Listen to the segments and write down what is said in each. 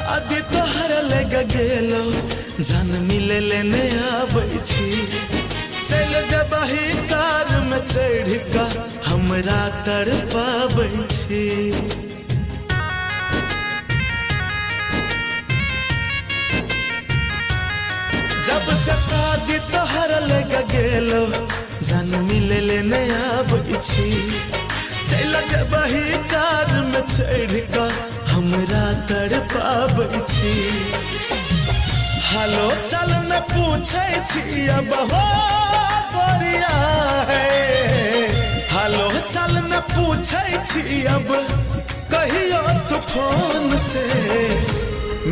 शादी तोहर लग गेलो जान मिले लेने आबै छी चल जबही कार में चढ़ का हमरा तड़पाबै छी जब से शादी तोहर लग गेलो जान मिले लेने आबै छी चल जबही कार में चढ़ का हमरा तड़पाबै छी हालो चल न पूछे छी अब हो गोरिया है हालो चल न पूछे छी अब कहियो तू फोन से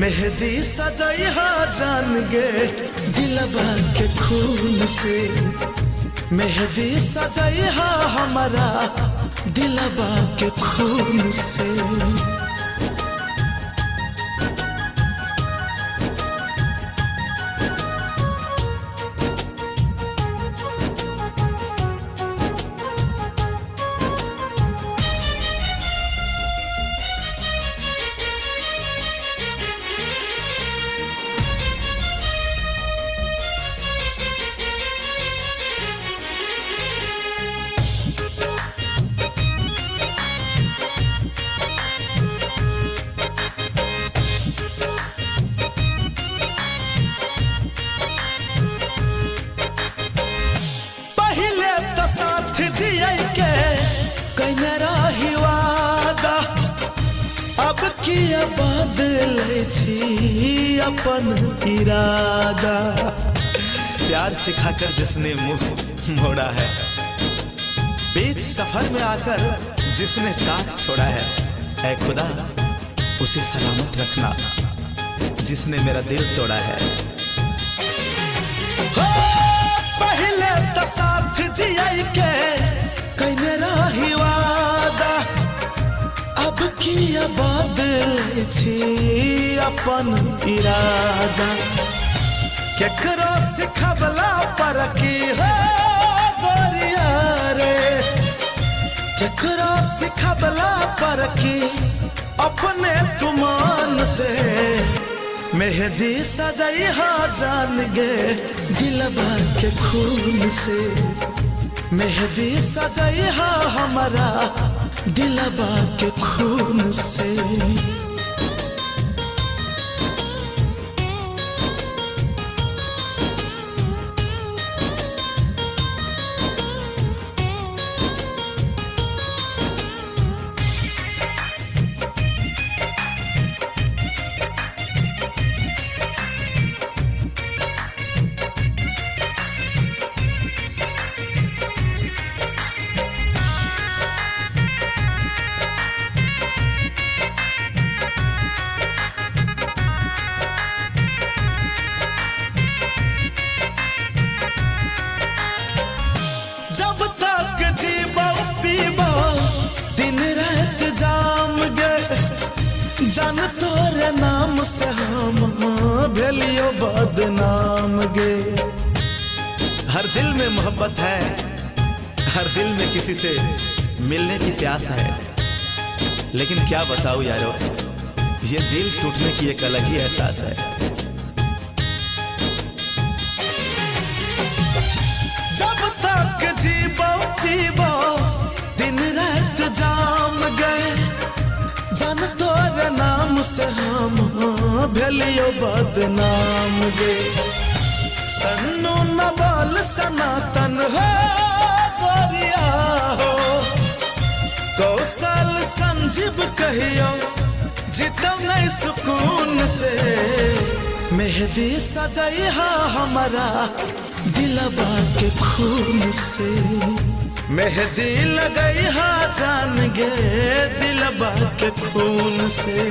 मेहंदी सजैहा जान गे दिलवा के खून से मेहंदी सजैहा हमारा दिलवा के खून से साथ जिया के कने रही वादा अब किया बदले छी अपन इरादा प्यार सिखाकर जिसने मुंह मोड़ा है बीच सफर में आकर जिसने साथ छोड़ा है ऐ खुदा उसे सलामत रखना जिसने मेरा दिल तोड़ा है पहले तो साथ जिया के कने रही वादा अब किया बदले छी अपन इरादा केकरो सिखबला पर की हो गोरिया रे केकरो सिखबला पर की अपने तुमान से मेहंदी सजैहा जान गे दिलवा के खून से मेहंदी सजैहा हमारा दिलवा के खून से जब तक जीबो पीबो दिन रात जाम गे जान तोरे नाम से हम भेलियो बदनाम गे हर दिल में मोहब्बत है हर दिल में किसी से मिलने की प्यास है लेकिन क्या बताऊं यारो ये दिल टूटने की एक अलग ही एहसास है जब तक जीबो पीबो दिन रात जाम गए जान तोरे नाम से हम भेलियो बदनाम गे सन्नू नवल सनातन हो गोरिया हो कौशल संजीव कहियो जीतो नहीं सुकून से मेहंदी सजैहा हमारा दिलवा के खून से मेहंदी लगैहा जान गे दिलवा के खून से।